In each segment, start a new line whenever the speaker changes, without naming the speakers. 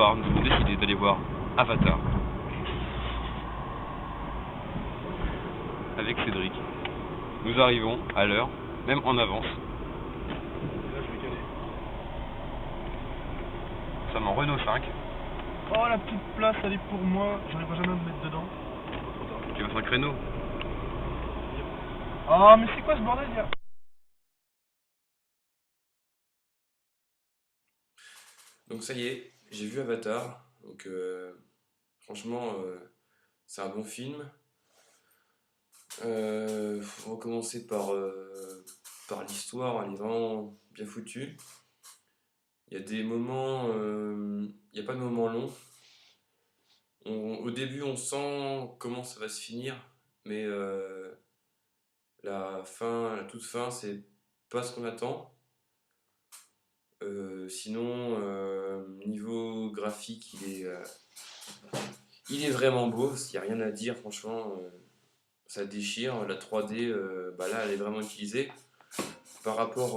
soir, nous avons décidé d'aller voir Avatar avec Cédric. Nous arrivons à l'heure, même en avance.
Et là, je vais caler.
Nous sommes en Renault 5.
Oh, la petite place, elle est pour moi. J'arriverai jamais à me mettre dedans. Trop tard.
Tu vas sur le créneau.
Ah, mais c'est quoi ce bordel, gars?
Donc ça y est, j'ai vu Avatar. Donc franchement, c'est un bon film. On va commencer par l'histoire, elle est vraiment bien foutue. Il y a des moments, il n'y a pas de moments longs. Au début, on sent comment ça va se finir, mais la toute fin, c'est pas ce qu'on attend. Sinon, niveau graphique, il est vraiment beau, il n'y a rien à dire, franchement, ça déchire. La 3D, bah là, elle est vraiment utilisée. Par rapport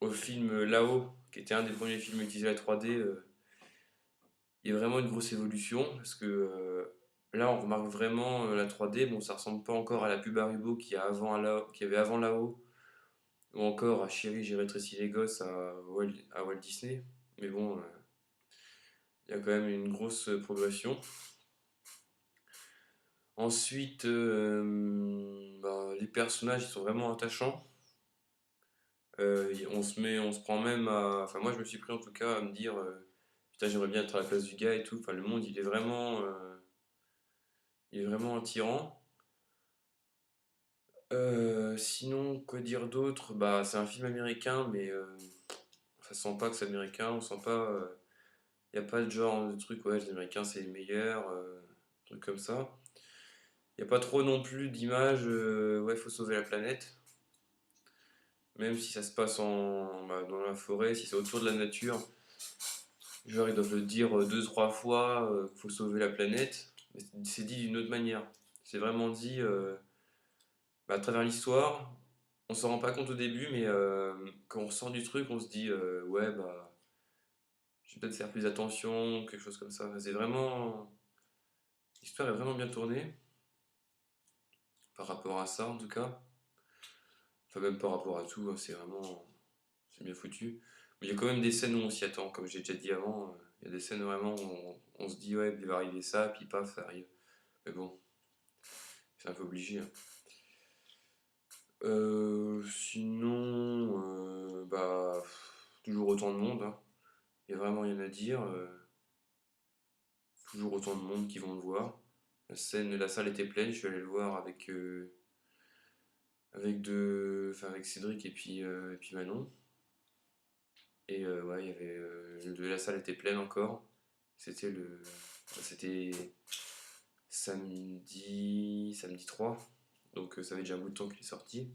au film Là-haut, qui était un des premiers films à utiliser la 3D, il y a vraiment une grosse évolution, parce que là, on remarque vraiment la 3D. Bon, ça ressemble pas encore à la pub Haribo qu'il y avait avant Là-haut, ou encore à Chérie, j'ai rétréci les gosses à Walt Disney. Mais bon, il y a quand même une grosse progression. Ensuite, bah, les personnages ils sont vraiment attachants. On se prend même à. Enfin, moi je me suis pris en tout cas à me dire putain, j'aimerais bien être à la place du gars et tout. Enfin, le monde il est vraiment attirant. Sinon, quoi dire d'autre? Bah, c'est un film américain, mais ça sent pas que c'est américain. On sent pas. Il n'y a pas de genre de truc, ouais, les Américains c'est les meilleurs, truc comme ça. Il n'y a pas trop non plus d'images, ouais, faut sauver la planète. Même si ça se passe bah, dans la forêt, si c'est autour de la nature, genre ils doivent le dire deux, trois fois qu'il faut sauver la planète, mais c'est dit d'une autre manière. C'est vraiment dit bah, à travers l'histoire. On s'en rend pas compte au début, mais quand on sort du truc, on se dit ouais, bah, je vais peut-être faire plus attention, quelque chose comme ça. C'est vraiment. L'histoire est vraiment bien tournée, par rapport à ça en tout cas. Enfin, même par rapport à tout, hein, c'est vraiment. C'est bien foutu. Mais il y a quand même des scènes où on s'y attend, comme j'ai déjà dit avant. Il y a des scènes vraiment où on se dit, ouais, il va arriver ça, puis paf, ça arrive. Mais bon, c'est un peu obligé, hein. Sinon, bah, toujours autant de monde, hein. Il y a vraiment rien à dire. Toujours autant de monde qui vont le voir. La salle était pleine, je suis allé le voir avec Cédric et puis Manon. Et ouais, la salle était pleine encore. C'était samedi 3. Donc ça fait déjà un bout de temps qu'il est sorti.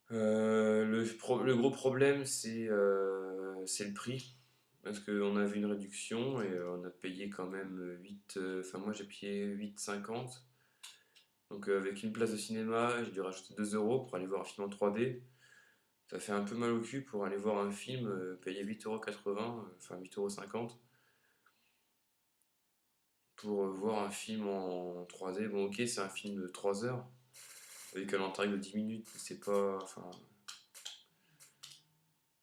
Le gros problème, c'est le prix. Parce qu'on a vu une réduction et on a payé quand même 8. Enfin, moi j'ai payé 8,50. Donc avec une place de cinéma, j'ai dû rajouter 2 euros pour aller voir un film en 3D. Ça fait un peu mal au cul pour aller voir un film, payer 8,80 €, enfin 8,50 € pour voir un film en 3D. Bon, ok, c'est un film de 3 heures avec un entrée de 10 minutes, c'est pas. Enfin,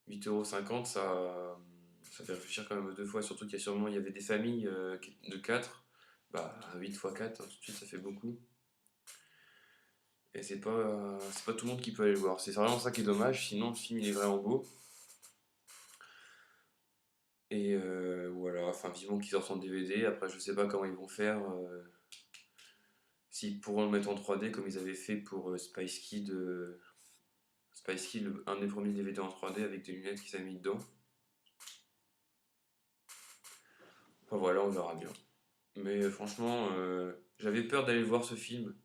8,50 €, ça fait réfléchir quand même deux fois, surtout il y avait des familles de 4. Bah, 8 fois 4, hein, tout de suite ça fait beaucoup. Et c'est pas tout le monde qui peut aller le voir. C'est vraiment ça qui est dommage, sinon le film il est vraiment beau. Et voilà, enfin vivement qu'ils sortent en DVD. Après, je sais pas comment ils vont faire. S'ils pourront le mettre en 3D comme ils avaient fait pour Spice Kid. Spice Kid, un des premiers DVD en 3D avec des lunettes qu'ils avaient mis dedans. Enfin voilà, on verra bien. Mais franchement, j'avais peur d'aller voir ce film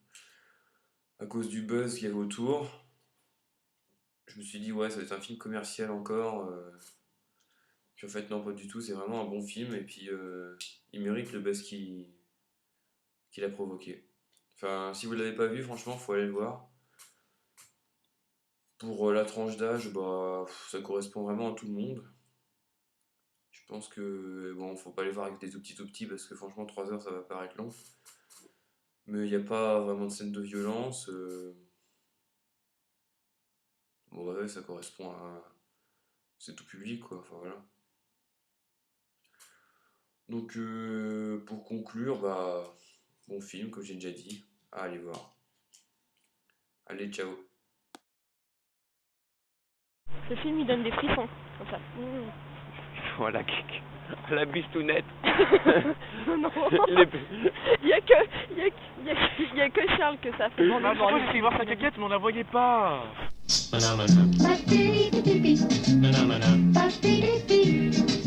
à cause du buzz qu'il y avait autour. Je me suis dit, ouais, ça va être un film commercial encore. Puis en fait, non, pas du tout. C'est vraiment un bon film et puis il mérite le buzz qu'il a provoqué. Enfin, si vous ne l'avez pas vu, franchement, faut aller le voir. Pour la tranche d'âge, bah, ça correspond vraiment à tout le monde. Je pense que bon, faut pas les voir avec des tout petits parce que franchement 3 heures ça va paraître long. Mais il n'y a pas vraiment de scène de violence. Bon ouais, ça correspond à. C'est tout public quoi, enfin voilà. Donc pour conclure, bah bon film comme j'ai déjà dit, à aller voir. Allez, ciao.
Ce film, il donne des frissons, comme ça.
Voilà, à la bistounette.
Non,
Les-
il y a que, il y a, il y a, il y a que Charles que ça fait.
Non, pourquoi j'ai essayé de voir sa caquette, mais on la voyait pas.
Phenomena. Phenomena.